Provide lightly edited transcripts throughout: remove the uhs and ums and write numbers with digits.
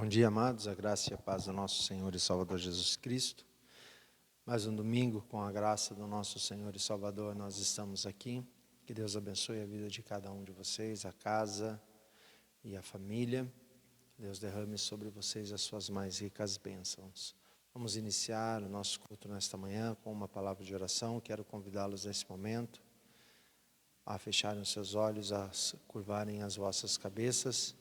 Bom dia, amados, a graça e a paz do nosso Senhor e Salvador Jesus Cristo. Mais um domingo, com a graça do nosso Senhor e Salvador, nós estamos aqui. Que Deus abençoe a vida de cada um de vocês, a casa e a família. Deus derrame sobre vocês as suas mais ricas bênçãos. Vamos iniciar o nosso culto nesta manhã com uma palavra de oração. Quero convidá-los nesse momento a fecharem os seus olhos, a curvarem as vossas cabeças.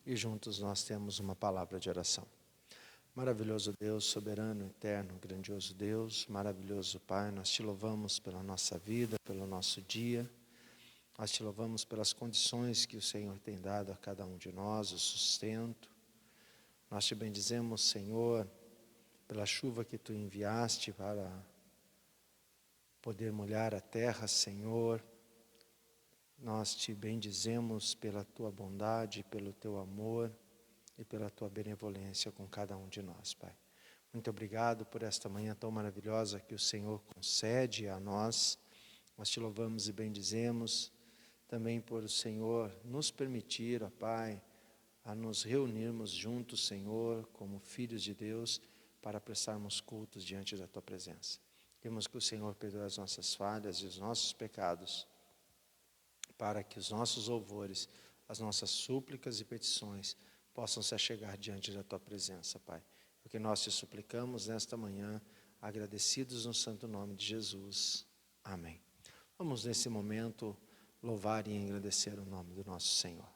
E juntos nós temos uma palavra de oração. Maravilhoso Deus, soberano, eterno, grandioso Deus, maravilhoso Pai, nós te louvamos pela nossa vida, pelo nosso dia. Nós te louvamos pelas condições que o Senhor tem dado a cada um de nós, o sustento. Nós te bendizemos, Senhor, pela chuva que tu enviaste para poder molhar a terra, Senhor. Nós te bendizemos pela tua bondade, pelo teu amor e pela tua benevolência com cada um de nós, Pai. Muito obrigado por esta manhã tão maravilhosa que o Senhor concede a nós. Nós te louvamos e bendizemos também por o Senhor nos permitir, ó Pai, a nos reunirmos juntos, Senhor, como filhos de Deus, para prestarmos cultos diante da tua presença. Queremos que o Senhor perdoe as nossas falhas e os nossos pecados, para que os nossos louvores, as nossas súplicas e petições possam se achegar diante da tua presença, Pai. O que nós te suplicamos nesta manhã, agradecidos no santo nome de Jesus. Amém. Vamos nesse momento louvar e agradecer o nome do nosso Senhor.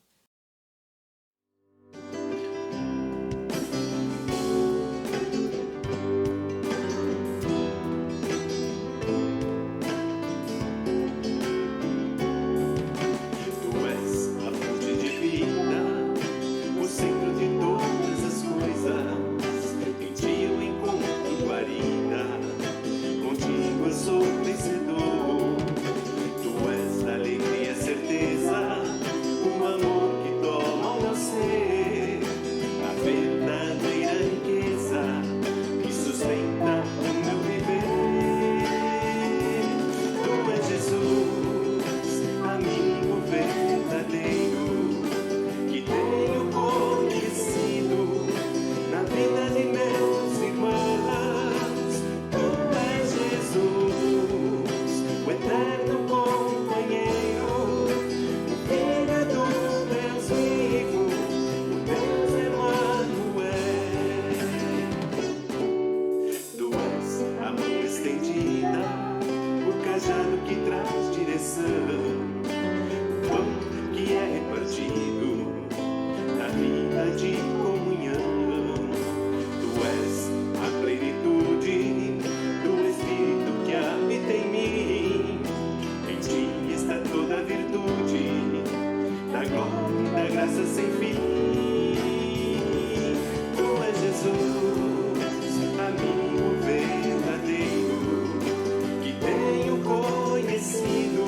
Conhecido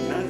na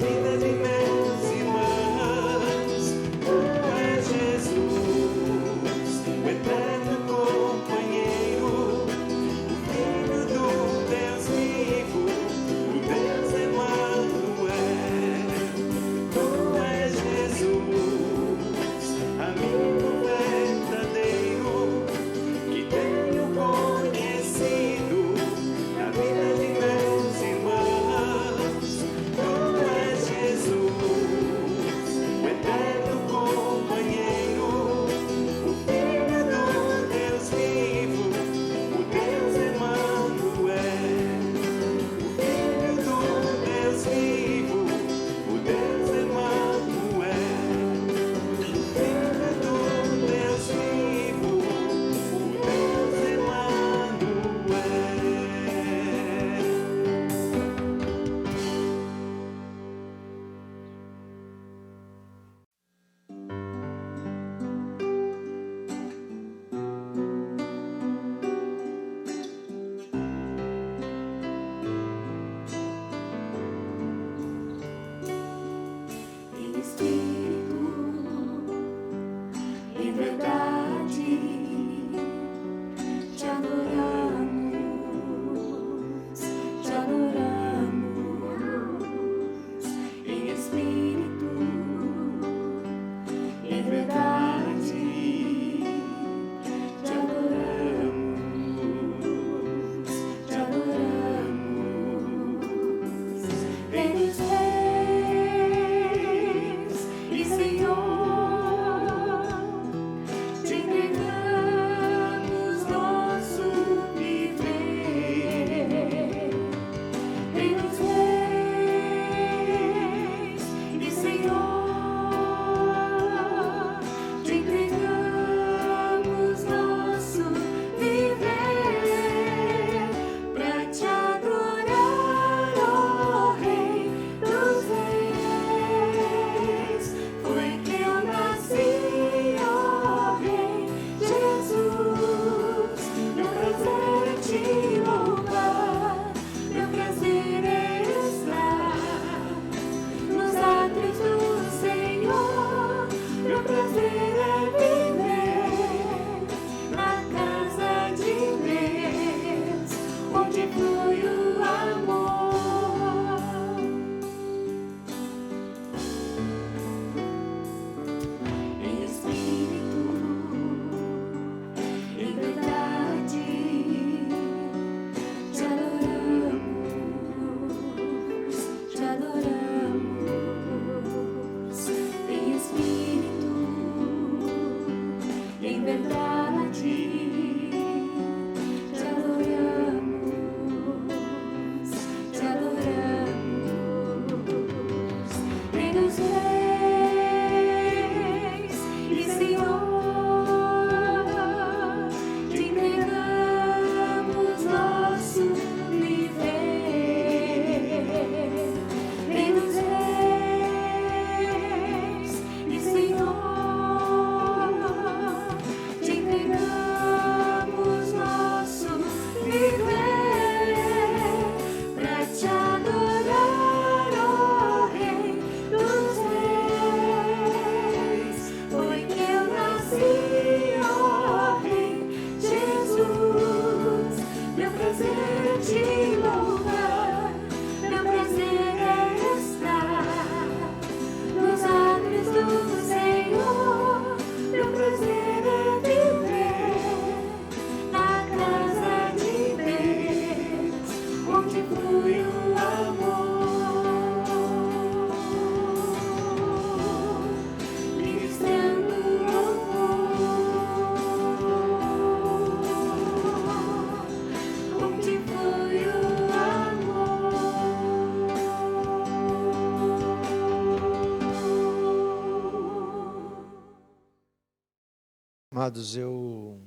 Amados, eu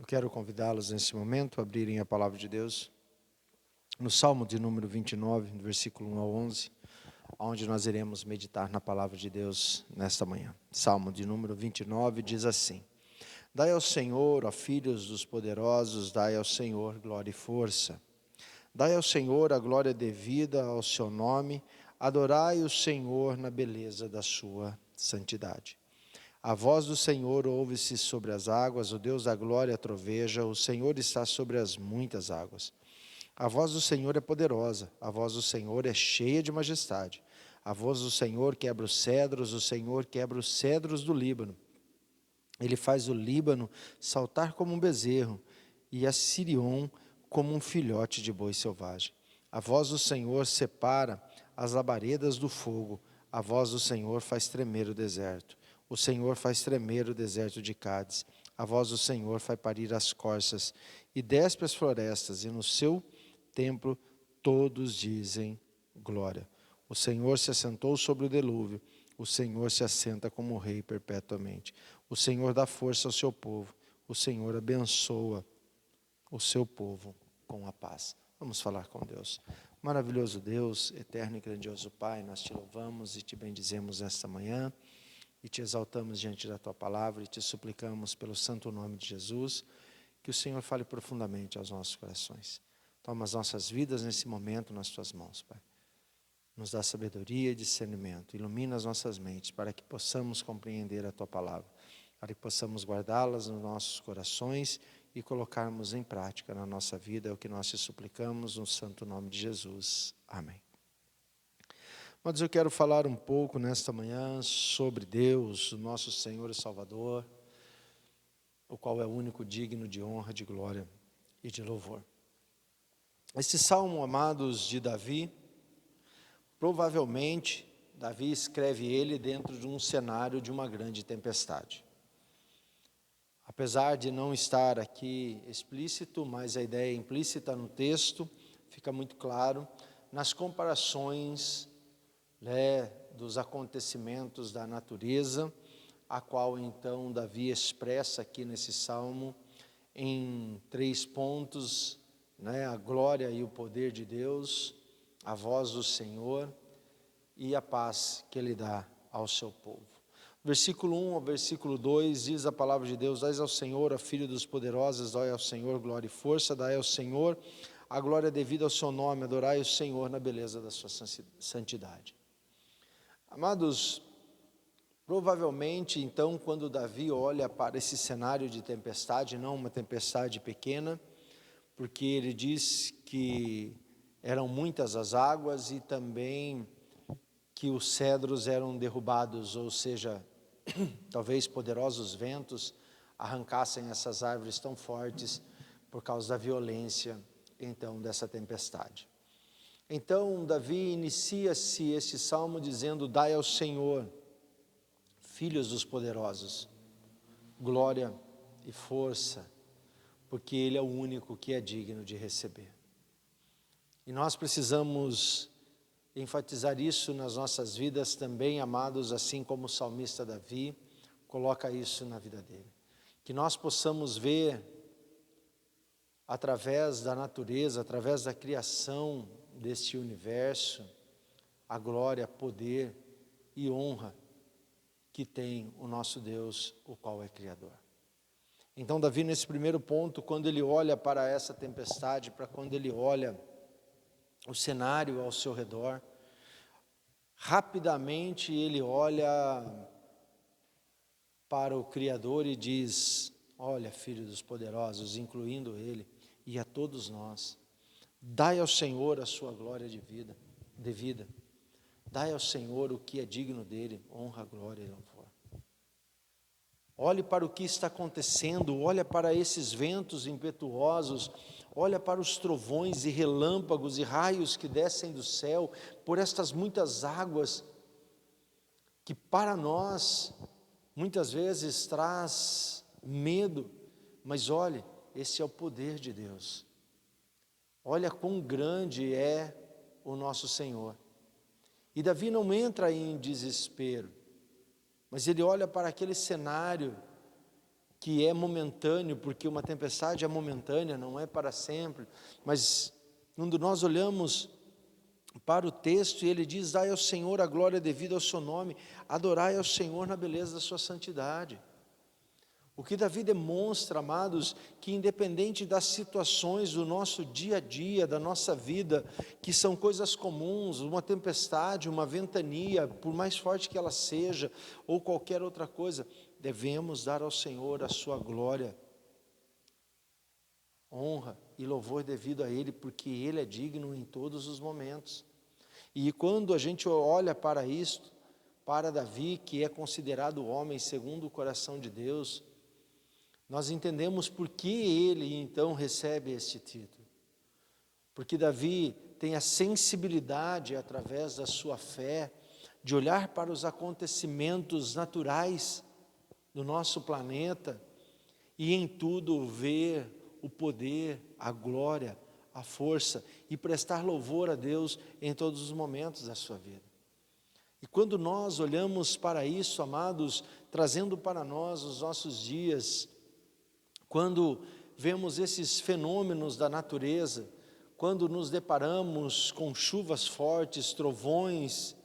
quero convidá-los nesse momento a abrirem a palavra de Deus no Salmo de número 29, do versículo 1 ao 11, onde nós iremos meditar na palavra de Deus nesta manhã. Salmo de número 29 diz assim: Dai ao Senhor, ó filhos dos poderosos, dai ao Senhor glória e força. Dai ao Senhor a glória devida ao seu nome, adorai o Senhor na beleza da sua santidade. A voz do Senhor ouve-se sobre as águas, o Deus da glória troveja, o Senhor está sobre as muitas águas. A voz do Senhor é poderosa, a voz do Senhor é cheia de majestade. A voz do Senhor quebra os cedros, o Senhor quebra os cedros do Líbano. Ele faz o Líbano saltar como um bezerro e a Sirion como um filhote de boi selvagem. A voz do Senhor separa as labaredas do fogo, a voz do Senhor faz tremer o deserto. O Senhor faz tremer o deserto de Cádiz. A voz do Senhor faz parir as corças e despe as florestas, e no seu templo todos dizem glória. O Senhor se assentou sobre o delúvio, o Senhor se assenta como rei perpetuamente. O Senhor dá força ao seu povo, o Senhor abençoa o seu povo com a paz. Vamos falar com Deus. Maravilhoso Deus, eterno e grandioso Pai, nós te louvamos e te bendizemos nesta manhã. E te exaltamos diante da Tua palavra e te suplicamos pelo santo nome de Jesus, que o Senhor fale profundamente aos nossos corações. Toma as nossas vidas nesse momento nas Tuas mãos, Pai. Nos dá sabedoria e discernimento, ilumina as nossas mentes para que possamos compreender a Tua palavra, para que possamos guardá-las nos nossos corações e colocarmos em prática na nossa vida, é o que nós te suplicamos no santo nome de Jesus. Amém. Mas eu quero falar um pouco nesta manhã sobre Deus, o nosso Senhor e Salvador, o qual é o único digno de honra, de glória e de louvor. Este salmo, amados, de Davi, provavelmente Davi escreve ele dentro de um cenário de uma grande tempestade. Apesar de não estar aqui explícito, mas a ideia implícita no texto fica muito claro nas comparações dos acontecimentos da natureza, a qual então Davi expressa aqui nesse salmo em 3 pontos, a glória e o poder de Deus, a voz do Senhor e a paz que Ele dá ao seu povo. Versículo 1 ao versículo 2 diz a palavra de Deus: Dai ao Senhor, a filho dos poderosos, dai ao Senhor glória e força, dai ao Senhor a glória devida ao seu nome, adorai o Senhor na beleza da sua santidade. Amados, provavelmente, então, quando Davi olha para esse cenário de tempestade, não uma tempestade pequena, porque ele diz que eram muitas as águas e também que os cedros eram derrubados, ou seja, talvez poderosos ventos arrancassem essas árvores tão fortes por causa da violência, então, dessa tempestade. Então, Davi inicia-se este salmo dizendo: Dai ao Senhor, filhos dos poderosos, glória e força, porque Ele é o único que é digno de receber. E nós precisamos enfatizar isso nas nossas vidas também, amados, assim como o salmista Davi coloca isso na vida dele. Que nós possamos ver, através da natureza, através da criação deste universo, a glória, poder e honra que tem o nosso Deus, o qual é Criador. Então Davi, nesse primeiro ponto, quando ele olha para essa tempestade, para quando ele olha o cenário ao seu redor, rapidamente ele olha para o Criador e diz: olha, filho dos poderosos, incluindo ele e a todos nós, dai ao Senhor a sua glória devida. Dai ao Senhor o que é digno dele, honra, glória e louvor. Olhe para o que está acontecendo, olha para esses ventos impetuosos, olha para os trovões e relâmpagos e raios que descem do céu, por estas muitas águas, que para nós, muitas vezes traz medo, mas olhe, esse é o poder de Deus. Olha quão grande é o nosso Senhor. E Davi não entra em desespero, mas ele olha para aquele cenário que é momentâneo, porque uma tempestade é momentânea, não é para sempre, mas quando nós olhamos para o texto e ele diz: dai ao Senhor a glória devida ao seu nome, adorai ao Senhor na beleza da sua santidade. O que Davi demonstra, amados, que independente das situações do nosso dia a dia, da nossa vida, que são coisas comuns, uma tempestade, uma ventania, por mais forte que ela seja, ou qualquer outra coisa, devemos dar ao Senhor a sua glória, honra e louvor devido a Ele, porque Ele é digno em todos os momentos. E quando a gente olha para isto, para Davi, que é considerado o homem segundo o coração de Deus, nós entendemos por que ele então recebe este título. Porque Davi tem a sensibilidade, através da sua fé, de olhar para os acontecimentos naturais do nosso planeta e em tudo ver o poder, a glória, a força e prestar louvor a Deus em todos os momentos da sua vida. E quando nós olhamos para isso, amados, trazendo para nós os nossos dias, quando vemos esses fenômenos da natureza, quando nos deparamos com chuvas fortes, trovões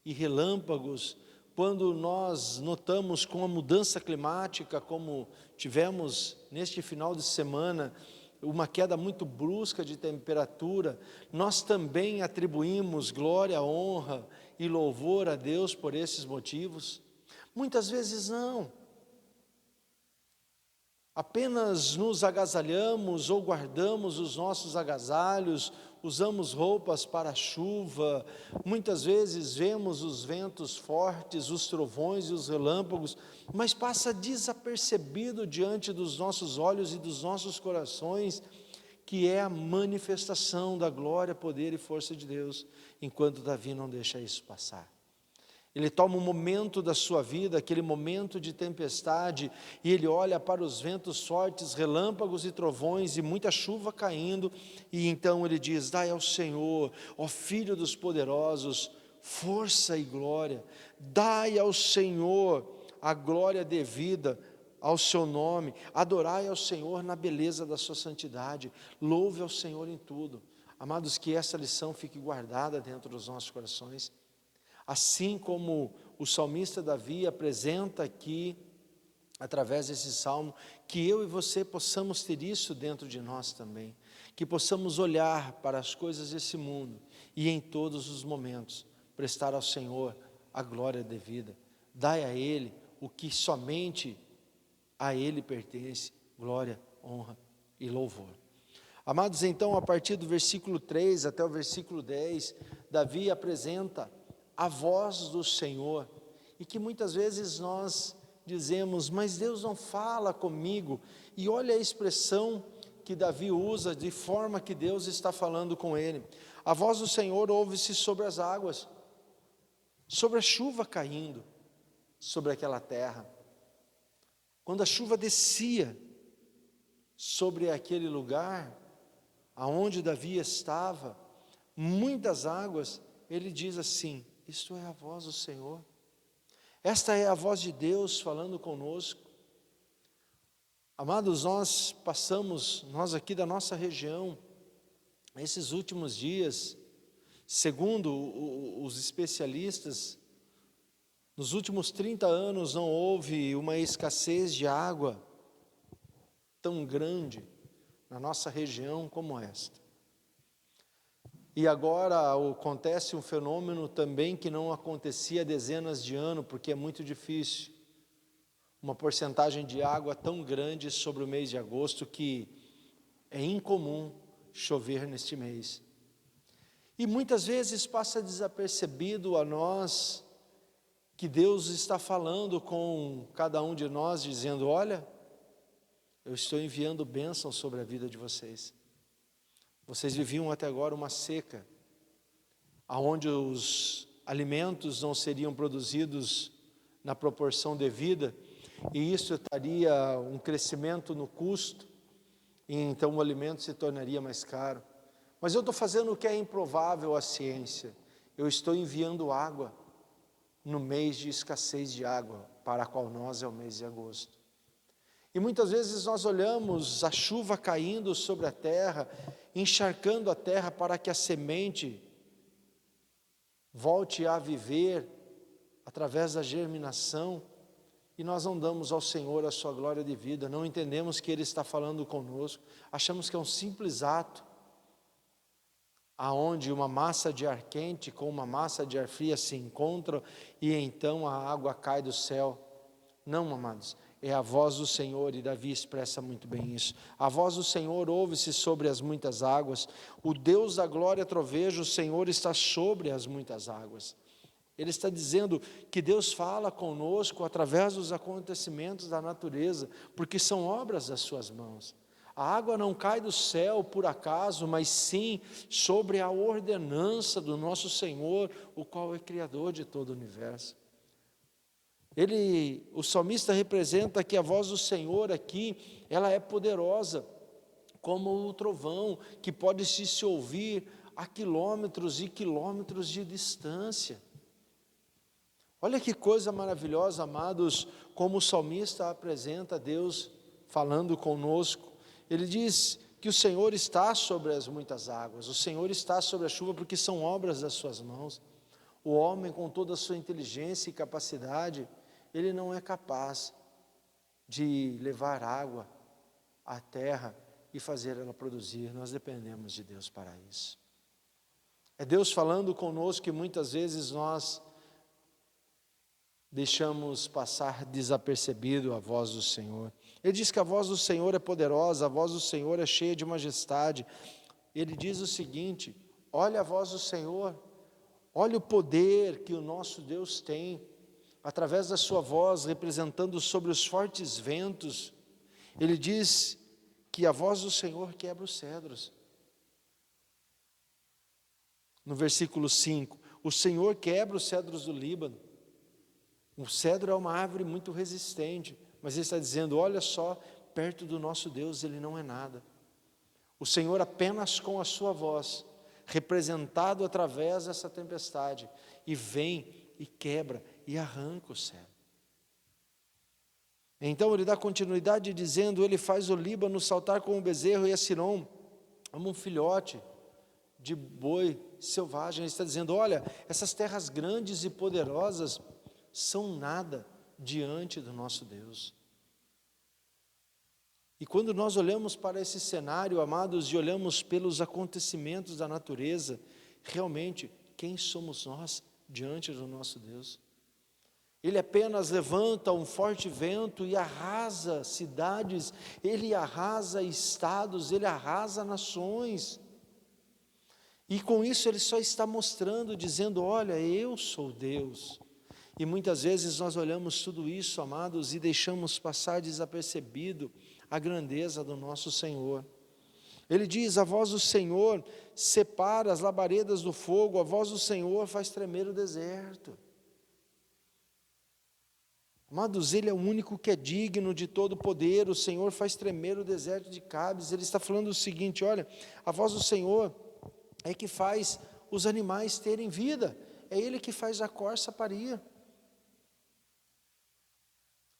e relâmpagos, quando nós notamos com a mudança climática, como tivemos neste final de semana, uma queda muito brusca de temperatura, nós também atribuímos glória, honra e louvor a Deus por esses motivos? Muitas vezes não. Apenas nos agasalhamos ou guardamos os nossos agasalhos, usamos roupas para a chuva, muitas vezes vemos os ventos fortes, os trovões e os relâmpagos, mas passa desapercebido diante dos nossos olhos e dos nossos corações, que é a manifestação da glória, poder e força de Deus, enquanto Davi não deixa isso passar. Ele toma um momento da sua vida, aquele momento de tempestade, e ele olha para os ventos fortes, relâmpagos e trovões, e muita chuva caindo, e então ele diz: dai ao Senhor, ó Filho dos poderosos, força e glória, dai ao Senhor a glória devida ao seu nome, adorai ao Senhor na beleza da sua santidade, louve ao Senhor em tudo. Amados, que essa lição fique guardada dentro dos nossos corações. Assim como o salmista Davi apresenta aqui, através desse salmo, que eu e você possamos ter isso dentro de nós também, que possamos olhar para as coisas desse mundo e em todos os momentos prestar ao Senhor a glória devida, dai a Ele o que somente a Ele pertence, glória, honra e louvor. Amados, então, a partir do versículo 3 até o versículo 10, Davi apresenta a voz do Senhor, e que muitas vezes nós dizemos: mas Deus não fala comigo, e olha a expressão que Davi usa, de forma que Deus está falando com ele. A voz do Senhor ouve-se sobre as águas, sobre a chuva caindo sobre aquela terra. Quando a chuva descia sobre aquele lugar, aonde Davi estava, muitas águas, ele diz assim: isto é a voz do Senhor, esta é a voz de Deus falando conosco. Amados, nós aqui da nossa região, esses últimos dias, segundo os especialistas, nos últimos 30 anos não houve uma escassez de água tão grande na nossa região como esta. E agora acontece um fenômeno também que não acontecia há dezenas de anos, porque é muito difícil. Uma porcentagem de água tão grande sobre o mês de agosto que é incomum chover neste mês. E muitas vezes passa desapercebido a nós que Deus está falando com cada um de nós, dizendo: olha, eu estou enviando bênção sobre a vida de vocês. Vocês viviam até agora uma seca, onde os alimentos não seriam produzidos na proporção devida, e isso traria um crescimento no custo, e então o alimento se tornaria mais caro. Mas eu estou fazendo o que é improvável à ciência: eu estou enviando água no mês de escassez de água, para a qual nós é o mês de agosto. E muitas vezes nós olhamos a chuva caindo sobre a terra, encharcando a terra para que a semente volte a viver através da germinação, e nós não damos ao Senhor a sua glória de vida, não entendemos que Ele está falando conosco, achamos que é um simples ato, aonde uma massa de ar quente com uma massa de ar fria se encontram, e então a água cai do céu. Não, amados, é a voz do Senhor, e Davi expressa muito bem isso. A voz do Senhor ouve-se sobre as muitas águas, o Deus da glória troveja, o Senhor está sobre as muitas águas. Ele está dizendo que Deus fala conosco através dos acontecimentos da natureza, porque são obras das suas mãos. A água não cai do céu por acaso, mas sim sobre a ordenança do nosso Senhor, o qual é Criador de todo o universo. O salmista representa que a voz do Senhor aqui, ela é poderosa, como o trovão, que pode se ouvir a quilômetros e quilômetros de distância. Olha que coisa maravilhosa, amados, como o salmista apresenta Deus falando conosco. Ele diz que o Senhor está sobre as muitas águas, o Senhor está sobre a chuva, porque são obras das suas mãos. O homem, com toda a sua inteligência e capacidade, ele não é capaz de levar água à terra e fazer ela produzir. Nós dependemos de Deus para isso. É Deus falando conosco, que muitas vezes nós deixamos passar desapercebido a voz do Senhor. Ele diz que a voz do Senhor é poderosa, a voz do Senhor é cheia de majestade. Ele diz o seguinte: olha a voz do Senhor, olha o poder que o nosso Deus tem, através da sua voz, representando sobre os fortes ventos. Ele diz que a voz do Senhor quebra os cedros. No versículo 5, o Senhor quebra os cedros do Líbano. O cedro é uma árvore muito resistente, mas ele está dizendo, olha só, perto do nosso Deus ele não é nada. O Senhor apenas com a sua voz, representado através dessa tempestade, e vem e quebra e arranca o cedro. Então ele dá continuidade dizendo, ele faz o Líbano saltar como um bezerro, e a Sirom como um filhote de boi selvagem. Ele está dizendo, olha, essas terras grandes e poderosas são nada diante do nosso Deus. E quando nós olhamos para esse cenário, amados, e olhamos pelos acontecimentos da natureza, realmente, quem somos nós diante do nosso Deus? Ele apenas levanta um forte vento e arrasa cidades, ele arrasa estados, ele arrasa nações. E com isso ele só está mostrando, dizendo, olha, eu sou Deus. E muitas vezes nós olhamos tudo isso, amados, e deixamos passar desapercebido a grandeza do nosso Senhor. Ele diz, a voz do Senhor separa as labaredas do fogo, a voz do Senhor faz tremer o deserto. Amados, Ele é o único que é digno de todo poder, o Senhor faz tremer o deserto de Cádiz. Ele está falando o seguinte, olha, a voz do Senhor é que faz os animais terem vida, é Ele que faz a corça parir.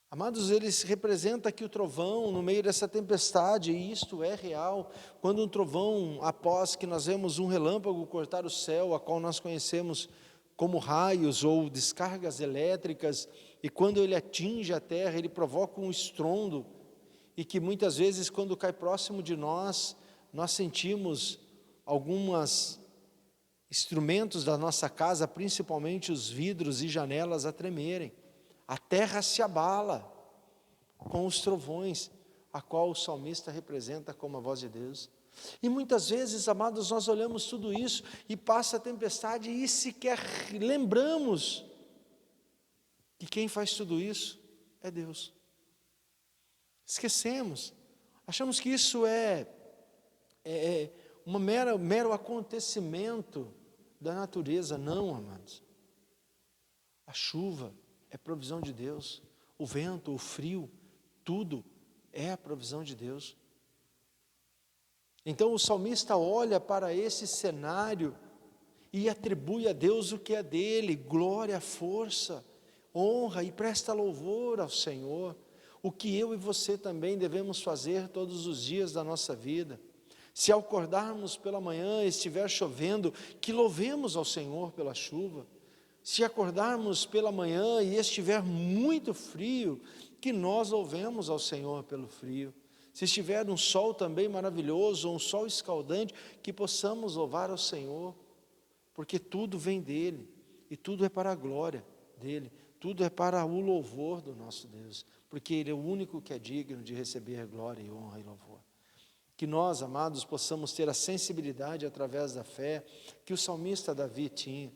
Amados, eles representam aqui o trovão no meio dessa tempestade, e isto é real. Quando um trovão, após que nós vemos um relâmpago cortar o céu, a qual nós conhecemos como raios ou descargas elétricas, e quando ele atinge a terra, ele provoca um estrondo, e que muitas vezes quando cai próximo de nós, nós sentimos alguns instrumentos da nossa casa, principalmente os vidros e janelas, a tremerem. A terra se abala com os trovões, a qual o salmista representa como a voz de Deus. E muitas vezes, amados, nós olhamos tudo isso e passa a tempestade e sequer lembramos que quem faz tudo isso é Deus. Esquecemos, achamos que isso é um mero acontecimento da natureza. Não, amados. A chuva é provisão de Deus, o vento, o frio, tudo é a provisão de Deus. Então o salmista olha para esse cenário e atribui a Deus o que é dele, glória, força, honra, e presta louvor ao Senhor. o que eu e você também devemos fazer todos os dias da nossa vida. Se ao acordarmos pela manhã estiver chovendo, que louvemos ao Senhor pela chuva. Se acordarmos pela manhã e estiver muito frio, que nós louvemos ao Senhor pelo frio. Se estiver um sol também maravilhoso, ou um sol escaldante, que possamos louvar ao Senhor, porque tudo vem dEle, e tudo é para a glória dEle, tudo é para o louvor do nosso Deus, porque Ele é o único que é digno de receber glória e honra e louvor. Que nós, amados, possamos ter a sensibilidade através da fé que o salmista Davi tinha,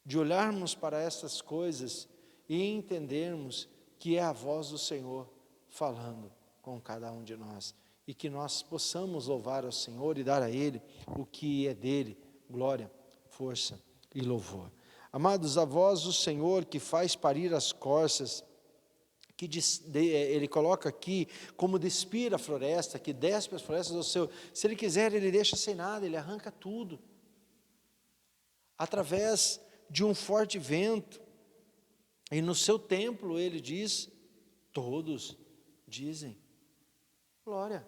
de olharmos para essas coisas e entendermos que é a voz do Senhor falando com cada um de nós, e que nós possamos louvar ao Senhor e dar a Ele o que é dEle, glória, força e louvor. Amados, a voz do Senhor que faz parir as corças, que ele coloca aqui como despir a floresta, que despe as florestas do seu, se Ele quiser Ele deixa sem nada, Ele arranca tudo, através de um forte vento, e no seu templo Ele diz, todos dizem, glória,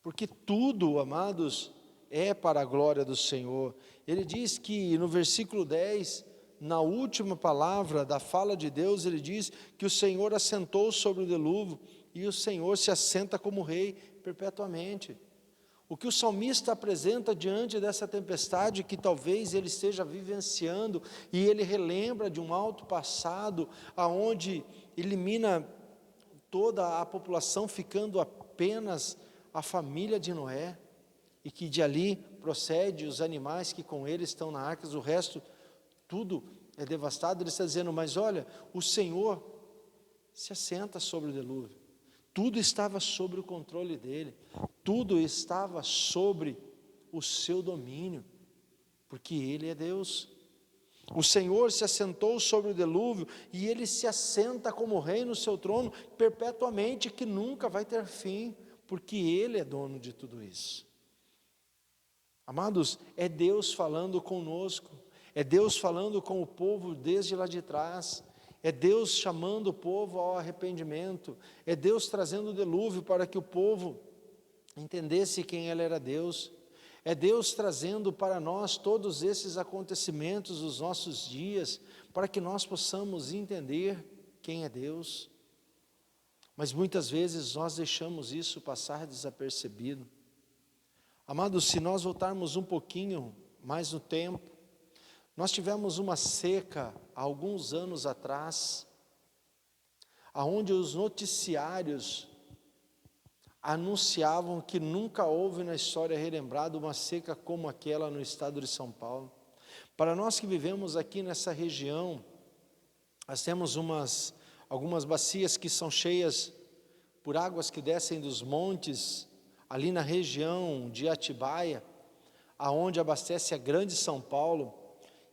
porque tudo, amados, é para a glória do Senhor. Ele diz que no versículo 10, na última palavra da fala de Deus, ele diz que o Senhor assentou sobre o dilúvio, e o Senhor se assenta como rei perpetuamente. O que o salmista apresenta diante dessa tempestade, que talvez ele esteja vivenciando, e ele relembra de um alto passado, aonde elimina toda a população, ficando apenas a família de Noé, e que de ali procede os animais que com ele estão na arca, o resto, tudo é devastado. Ele está dizendo, mas olha, o Senhor se assenta sobre o dilúvio, tudo estava sob o controle dele, tudo estava sobre o seu domínio, porque Ele é Deus. O Senhor se assentou sobre o dilúvio, e Ele se assenta como rei no seu trono, perpetuamente, que nunca vai ter fim, porque Ele é dono de tudo isso. Amados, é Deus falando conosco, é Deus falando com o povo desde lá de trás, é Deus chamando o povo ao arrependimento, é Deus trazendo o dilúvio para que o povo entendesse quem Ele era Deus, é Deus trazendo para nós todos esses acontecimentos dos nossos dias, para que nós possamos entender quem é Deus. Mas muitas vezes nós deixamos isso passar desapercebido. Amados, se nós voltarmos um pouquinho mais no tempo, nós tivemos uma seca há alguns anos atrás, aonde os noticiários anunciavam que nunca houve na história relembrada uma seca como aquela no estado de São Paulo. Para nós que vivemos aqui nessa região, nós temos algumas bacias que são cheias por águas que descem dos montes, ali na região de Atibaia, aonde abastece a grande São Paulo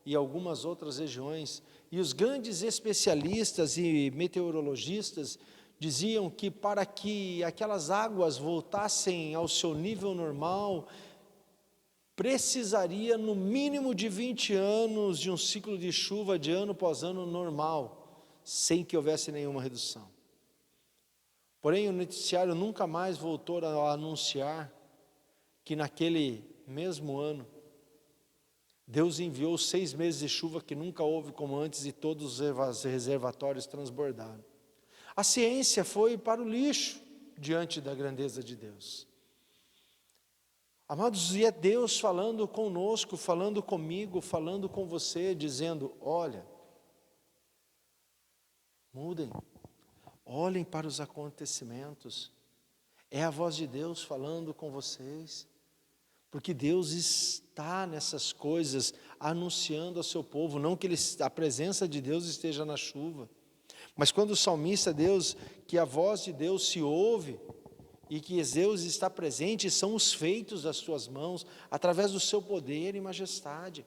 e algumas outras regiões. E os grandes especialistas e meteorologistas diziam que para que aquelas águas voltassem ao seu nível normal, precisaria no mínimo de 20 anos de um ciclo de chuva de ano após ano normal, sem que houvesse nenhuma redução. Porém, o noticiário nunca mais voltou a anunciar que naquele mesmo ano, Deus enviou 6 meses de chuva que nunca houve como antes, e todos os reservatórios transbordaram. A ciência foi para o lixo diante da grandeza de Deus. Amados, e é Deus falando conosco, falando comigo, falando com você, dizendo, olha, mudem, olhem para os acontecimentos, é a voz de Deus falando com vocês, porque Deus está nessas coisas, anunciando ao seu povo, não que a presença de Deus esteja na chuva, mas quando o salmista, que a voz de Deus se ouve, e que Deus está presente, são os feitos das suas mãos, através do seu poder e majestade.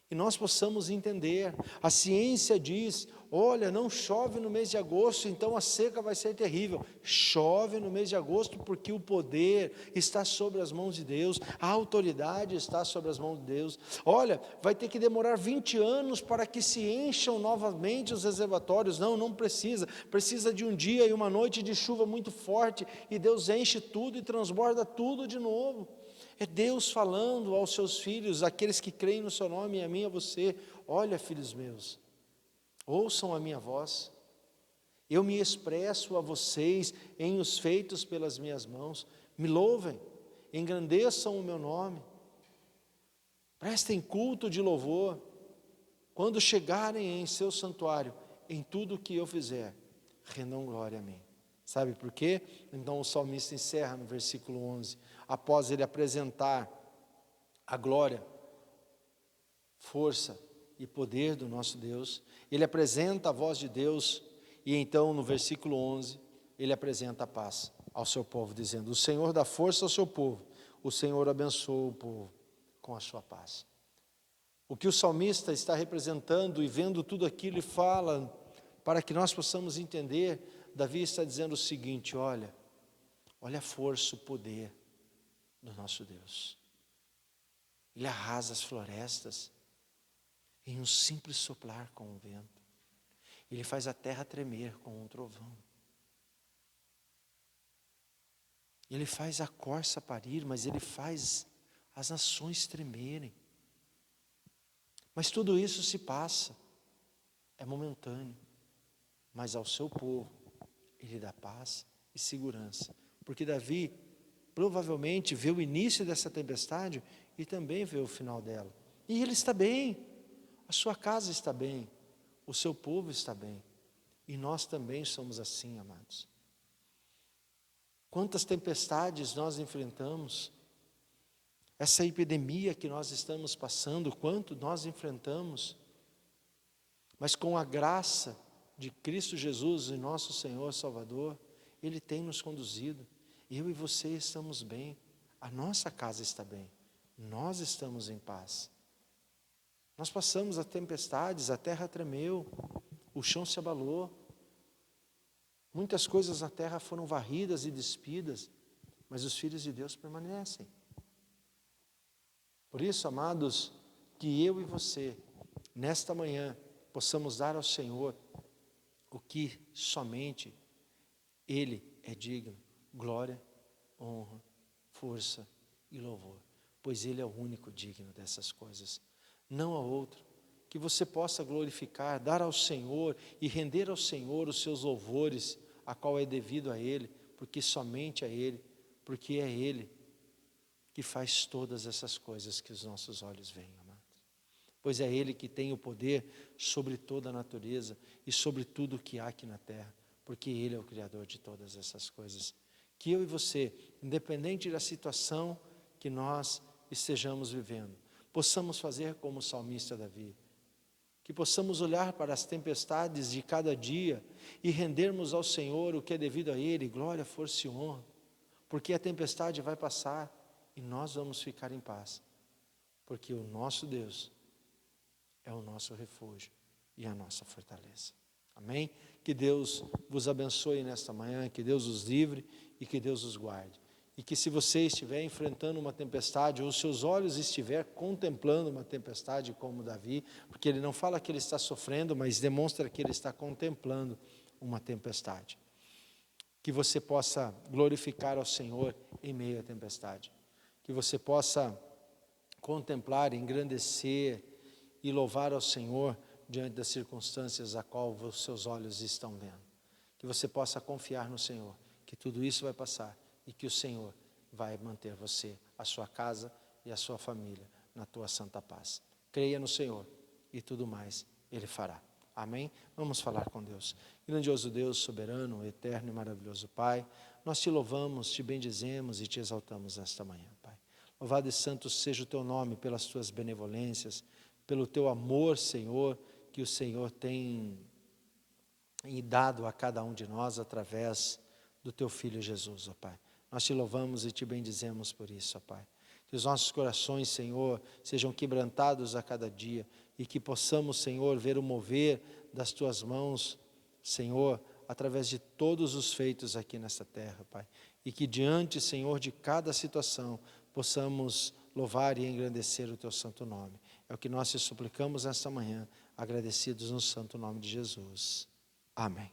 E nós possamos entender. A ciência diz, olha, não chove no mês de agosto, então a seca vai ser terrível. Chove no mês de agosto porque o poder está sobre as mãos de Deus, a autoridade está sobre as mãos de Deus. Olha, vai ter que demorar 20 anos para que se encham novamente os reservatórios. Não precisa. Precisa de um dia e uma noite de chuva muito forte e Deus enche tudo e transborda tudo de novo. É Deus falando aos seus filhos, aqueles que creem no seu nome, e a mim e a você: olha, filhos meus, ouçam a minha voz, eu me expresso a vocês em os feitos pelas minhas mãos, me louvem, engrandeçam o meu nome, prestem culto de louvor, quando chegarem em seu santuário, em tudo o que eu fizer, rendam glória a mim. Sabe por quê? Então o salmista encerra no versículo 11, após ele apresentar a glória, força e poder do nosso Deus, ele apresenta a voz de Deus, e então no versículo 11, ele apresenta a paz ao seu povo, dizendo: o Senhor dá força ao seu povo, o Senhor abençoa o povo com a sua paz. O que o salmista está representando e vendo tudo aquilo e fala, para que nós possamos entender, Davi está dizendo o seguinte: olha a força, o poder do nosso Deus. Ele arrasa as florestas em um simples soprar com o vento. Ele faz a terra tremer com um trovão. Ele faz a corça parir, mas ele faz as nações tremerem. Mas tudo isso se passa, é momentâneo, mas ao seu povo ele dá paz e segurança, porque Davi provavelmente vê o início dessa tempestade e também vê o final dela, e ele está bem, a sua casa está bem, o seu povo está bem, e nós também somos assim, amados. Quantas tempestades nós enfrentamos, essa epidemia que nós estamos passando, quanto nós enfrentamos, mas com a graça de Cristo Jesus, e nosso Senhor Salvador, Ele tem nos conduzido, eu e você estamos bem, a nossa casa está bem, nós estamos em paz. Nós passamos as tempestades, a terra tremeu, o chão se abalou, muitas coisas na terra foram varridas e despidas, mas os filhos de Deus permanecem. Por isso, amados, que eu e você, nesta manhã, possamos dar ao Senhor o que somente Ele é digno: glória, honra, força e louvor, pois Ele é o único digno dessas coisas, não há outro. Que você possa glorificar, dar ao Senhor e render ao Senhor os seus louvores, a qual é devido a Ele, porque somente a Ele, porque é Ele que faz todas essas coisas que os nossos olhos veem, amados. Pois é Ele que tem o poder sobre toda a natureza e sobre tudo o que há aqui na terra, porque Ele é o Criador de todas essas coisas. Que eu e você, independente da situação que nós estejamos vivendo, possamos fazer como o salmista Davi, que possamos olhar para as tempestades de cada dia e rendermos ao Senhor o que é devido a Ele, glória, força e honra, porque a tempestade vai passar e nós vamos ficar em paz, porque o nosso Deus é o nosso refúgio e a nossa fortaleza. Amém? Que Deus vos abençoe nesta manhã, que Deus os livre e que Deus os guarde. E que se você estiver enfrentando uma tempestade, ou seus olhos estiver contemplando uma tempestade como Davi, porque ele não fala que ele está sofrendo, mas demonstra que ele está contemplando uma tempestade. Que você possa glorificar ao Senhor em meio à tempestade. Que você possa contemplar, engrandecer e louvar ao Senhor diante das circunstâncias a qual os seus olhos estão vendo. Que você possa confiar no Senhor, que tudo isso vai passar e que o Senhor vai manter você, a sua casa e a sua família na tua santa paz. Creia no Senhor e tudo mais Ele fará. Amém? Vamos falar com Deus. Grandioso Deus, soberano, eterno e maravilhoso Pai, nós te louvamos, te bendizemos e te exaltamos nesta manhã, Pai. Louvado e santo seja o teu nome pelas tuas benevolências, pelo teu amor, Senhor, que o Senhor tem dado a cada um de nós através do teu Filho Jesus, ó Pai. Nós te louvamos e te bendizemos por isso, ó Pai. Que os nossos corações, Senhor, sejam quebrantados a cada dia e que possamos, Senhor, ver o mover das Tuas mãos, Senhor, através de todos os feitos aqui nesta terra, Pai. E que diante, Senhor, de cada situação, possamos louvar e engrandecer o Teu santo nome. É o que nós te suplicamos nesta manhã, agradecidos no santo nome de Jesus. Amém.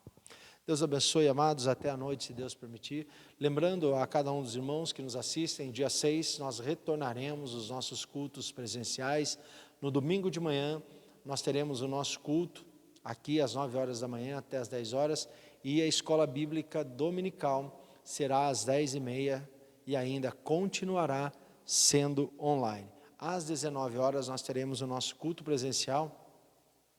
Deus abençoe, amados, até a noite, se Deus permitir. Lembrando a cada um dos irmãos que nos assistem, dia 6, nós retornaremos os nossos cultos presenciais. No domingo de manhã, nós teremos o nosso culto, aqui às 9 horas da manhã até às 10 horas, e a escola bíblica dominical será às 10h30 e ainda continuará sendo online. Às 19 horas nós teremos o nosso culto presencial.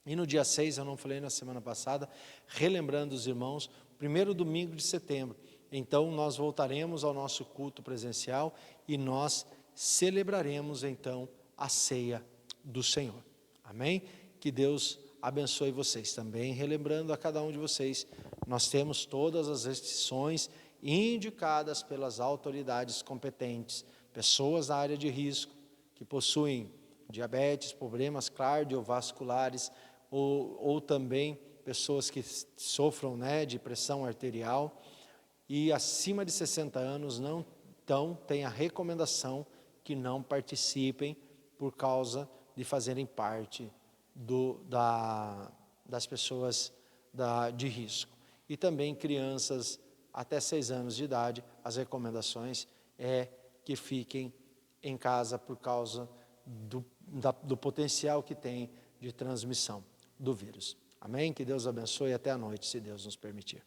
E no dia 6, eu não falei na semana passada, relembrando os irmãos, primeiro domingo de setembro. Então, nós voltaremos ao nosso culto presencial e nós celebraremos, então, a ceia do Senhor. Amém? Que Deus abençoe vocês. Também, relembrando a cada um de vocês, nós temos todas as restrições indicadas pelas autoridades competentes, pessoas da área de risco, que possuem diabetes, problemas cardiovasculares, ou também pessoas que sofram, de pressão arterial, e acima de 60 anos, então tem a recomendação que não participem por causa de fazerem parte das pessoas de risco. E também crianças até 6 anos de idade, as recomendações é que fiquem em casa por causa do potencial que tem de transmissão do vírus. Amém? Que Deus abençoe até a noite, se Deus nos permitir.